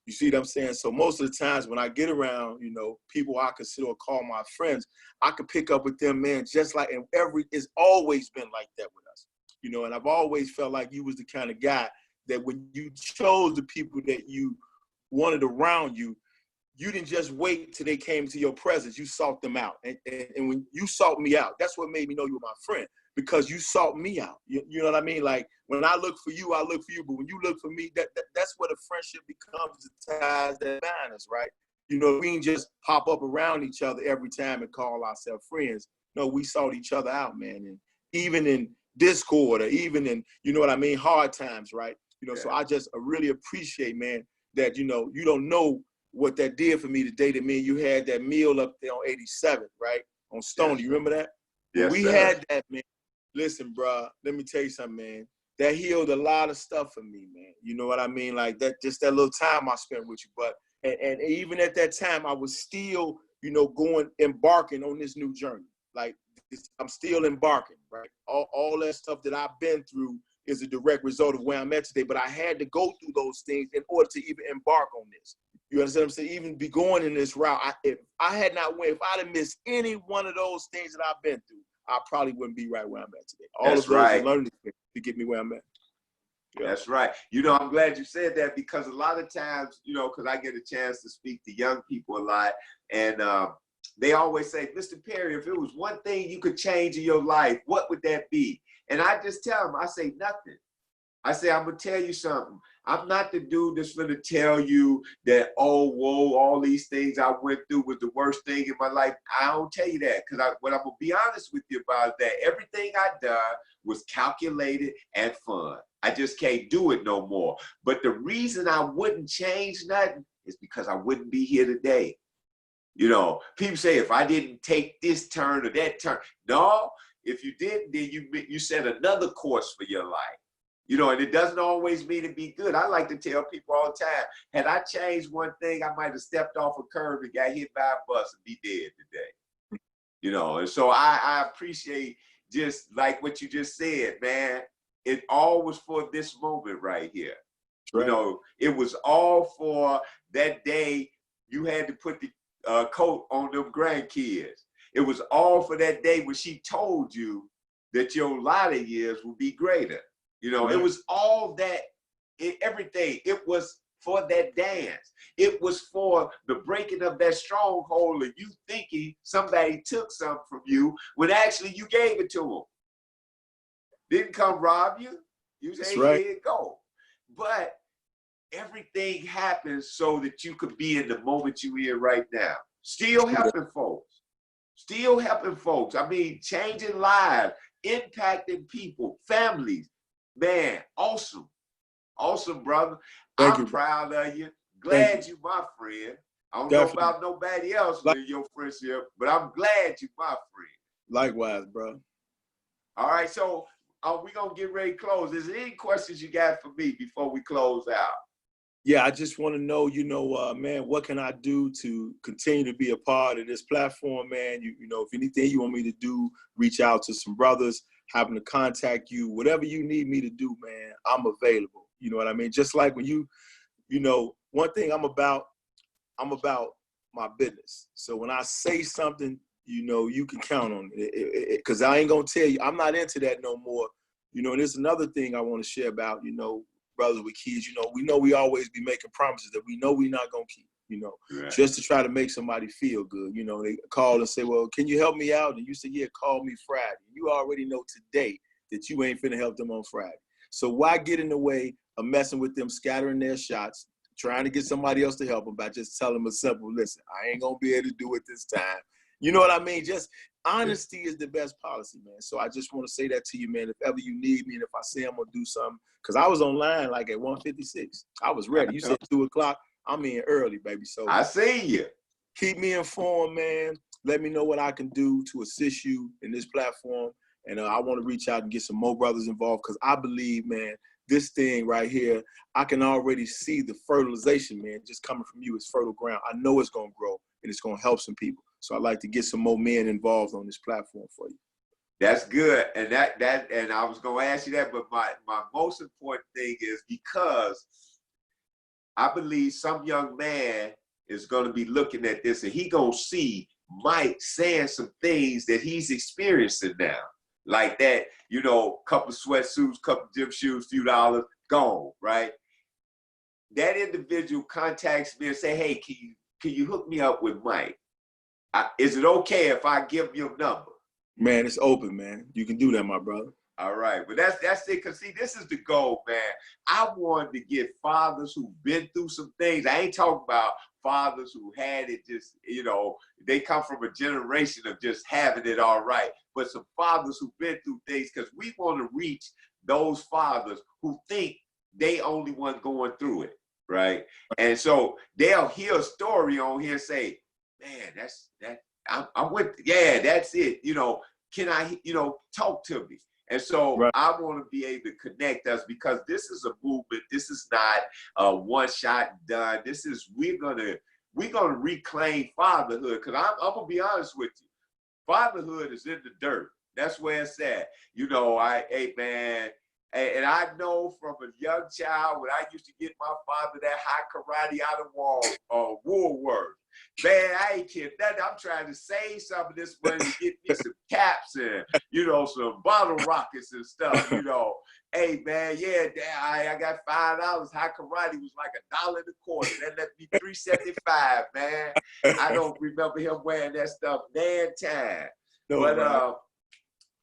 You see what I'm saying? So most of the times when I get around, you know, people I consider or call my friends, I could pick up with them, man, just like, and it's always been like that with us. You know, and I've always felt like you was the kind of guy that when you chose the people that you wanted around you, you didn't just wait till they came to your presence. You sought them out. And when you sought me out, that's what made me know you were my friend, because you sought me out. You know what I mean? Like, when I look for you, I look for you. But when you look for me, that's what a friendship becomes, the ties that bind us, right? You know, we didn't just pop up around each other every time and call ourselves friends. No, we sought each other out, man. And even in discord, or even in, you know what I mean, hard times, right? You know, so I just really appreciate, man, that, you know, you don't know what that did for me the day that me and you had that meal up there on 87th, right? On Stone. You remember that? Yes, we had that, man. Listen, bro, let me tell you something, man. That healed a lot of stuff for me, man. You know what I mean? Like, that, just that little time I spent with you. But, and even at that time, I was still, embarking on this new journey. Like I'm still embarking, right? All that stuff that I've been through is a direct result of where I'm at today. But I had to go through those things in order to even embark on this. You understand what I'm saying? Even be going in this route. If I'd have missed any one of those things that I've been through, I probably wouldn't be right where I'm at today. All That's of those right. are learning to get me where I'm at. Yeah. That's right. I'm glad you said that, because a lot of times, because I get a chance to speak to young people a lot, and they always say, Mr. Perry, if it was one thing you could change in your life, what would that be? And I just tell them, I say nothing. I say, I'm going to tell you something. I'm not the dude that's going to tell you that, oh, whoa, all these things I went through was the worst thing in my life. I don't tell you that, because what I'm going to be honest with you about is that everything I done was calculated and fun. I just can't do it no more. But the reason I wouldn't change nothing is because I wouldn't be here today. People say, if I didn't take this turn or that turn. No, if you didn't, then you set another course for your life. And it doesn't always mean to be good. I like to tell people all the time, had I changed one thing, I might have stepped off a curb and got hit by a bus and be dead today. And so I appreciate just like what you just said, man. It all was for this moment right here. Right. It was all for that day you had to put the coat on them grandkids. It was all for that day when she told you that your latter years would be greater. Right. It was all that, everything. It was for that dance. It was for the breaking of that stronghold of you thinking somebody took something from you when actually you gave it to them. Didn't come rob you. You say, right. Here you go. But everything happens so that you could be in the moment you're in right now. Still helping folks. Still helping folks. I mean, changing lives, impacting people, families. Man, awesome. Awesome, brother. I'm proud of you. Glad you my friend. I don't know about nobody else in your friendship, but I'm glad you my friend. Likewise, bro. All right, so we're going to get ready to close. Is there any questions you got for me before we close out? Yeah, I just want to know, man, what can I do to continue to be a part of this platform, man? If anything you want me to do, reach out to some brothers, having to contact you, whatever you need me to do, man, I'm available. You know what I mean? Just like when one thing I'm about my business. So when I say something, you can count on it. Because I ain't going to tell you, I'm not into that no more. And there's another thing I want to share about, brothers with kids, we always be making promises that we know we're not going to keep, right. Just to try to make somebody feel good. They call and say, well, can you help me out? And you say, yeah, call me Friday. You already know today that you ain't finna help them on Friday. So why get in the way of messing with them, scattering their shots, trying to get somebody else to help them by just telling them a simple, listen, I ain't going to be able to do it this time. You know what I mean? Just honesty is the best policy, man. So I just want to say that to you, man. If ever you need me, and if I say I'm going to do something, because I was online like at 1:56. I was ready. You said 2 o'clock. I'm in early, baby. So I see you. Keep me informed, man. Let me know what I can do to assist you in this platform. And I want to reach out and get some more brothers involved, because I believe, man, this thing right here, I can already see the fertilization, man, just coming from you. It's fertile ground. I know it's going to grow and it's going to help some people. So I'd like to get some more men involved on this platform for you. That's good. And and I was going to ask you that, but my most important thing is, because I believe some young man is going to be looking at this and he going to see Mike saying some things that he's experiencing now. Like that, couple of sweatsuits, couple of gym shoes, few dollars, gone, right? That individual contacts me and say, hey, can you hook me up with Mike? Is it okay if I give him your number? Man, it's open, man. You can do that, my brother. All right, but that's it. Because see, this is the goal, man. I wanted to get fathers who've been through some things. I ain't talking about fathers who had it just, they come from a generation of just having it all right. But some fathers who've been through things, because we want to reach those fathers who think they only one going through it, right? And so they'll hear a story on here and say, man, I'm with, yeah, that's it. Can I, talk to me? And so right. I want to be able to connect us, because this is a movement. This is not a one shot done. We're going to we're gonna reclaim fatherhood. Cause I'm gonna be honest with you, fatherhood is in the dirt. That's where it's at. You know, hey man, and I know from a young child when I used to get my father that hot karate out of Woolworth. Man, I ain't kidding. I'm trying to save some of this money to get me some caps and, you know, some bottle rockets and stuff, you know. Hey, man, yeah, I got $5. Hot karate was like $1.25. That left me $3.75, man. I don't remember him wearing that stuff damn time. No, but, right.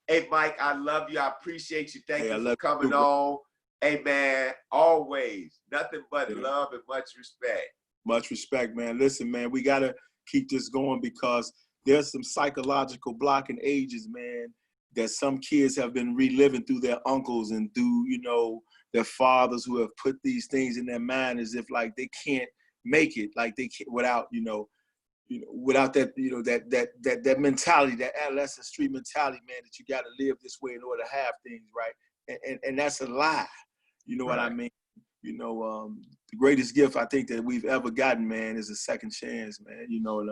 Hey, Mike, I love you. I appreciate you. Thank you for coming you, on. Hey, man, always nothing but love and much respect. Much respect, man. Listen, man, we got to keep this going because there's some psychological blocking ages, man, that some kids have been reliving through their uncles and through, you know, their fathers who have put these things in their mind as if like they can't make it, like they can't without, without that, that mentality, that adolescent street mentality, man, that you got to live this way in order to have things, right? And that's a lie. You know what I mean? The greatest gift I think that we've ever gotten, man, is a second chance, man. And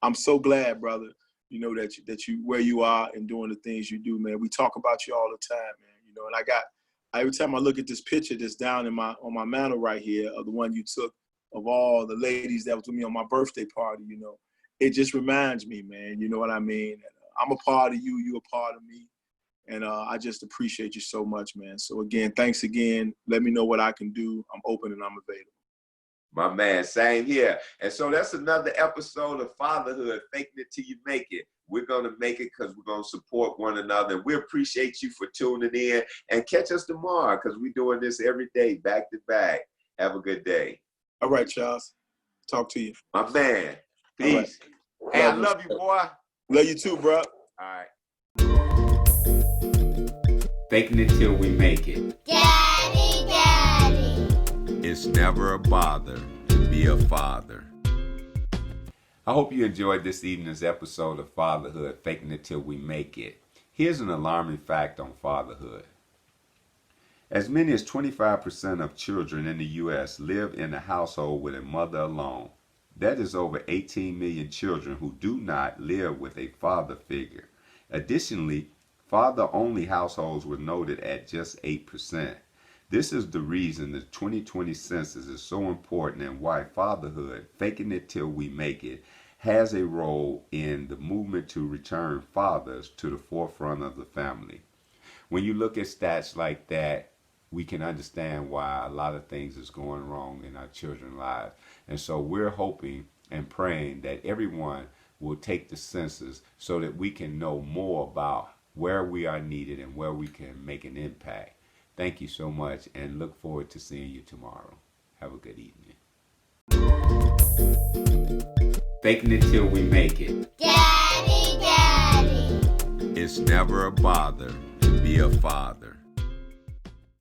I'm so glad, brother, that you where you are and doing the things you do, man. We talk about you all the time, man. And every time I look at this picture that's down on my mantle right here of the one you took of all the ladies that was with me on my birthday party, it just reminds me, man. You know what I mean? I'm a part of you, you're a part of me. And I just appreciate you so much, man. So again, thanks again. Let me know what I can do. I'm open and I'm available. My man, same here. And so that's another episode of Fatherhood, Faking It Till You Make It. We're going to make it because we're going to support one another. And we appreciate you for tuning in. And catch us tomorrow because we're doing this every day, back to back. Have a good day. All right, Charles. Talk to you. My man. Peace. Right. Hey, I love you, boy. Love you too, bro. All right. Faking it till we make it. Daddy, Daddy. It's never a bother to be a father. I hope you enjoyed this evening's episode of Fatherhood, Faking It Till We Make It. Here's an alarming fact on fatherhood. As many as 25% of children in the U.S. live in a household with a mother alone. That is over 18 million children who do not live with a father figure. Additionally, father-only households were noted at just 8%. This is the reason the 2020 census is so important and why fatherhood, faking it till we make it, has a role in the movement to return fathers to the forefront of the family. When you look at stats like that, we can understand why a lot of things is going wrong in our children's lives. And so we're hoping and praying that everyone will take the census so that we can know more about where we are needed and where we can make an impact. Thank you so much and look forward to seeing you tomorrow. Have a good evening. Faking it till we make it. Daddy, Daddy. It's never a bother to be a father.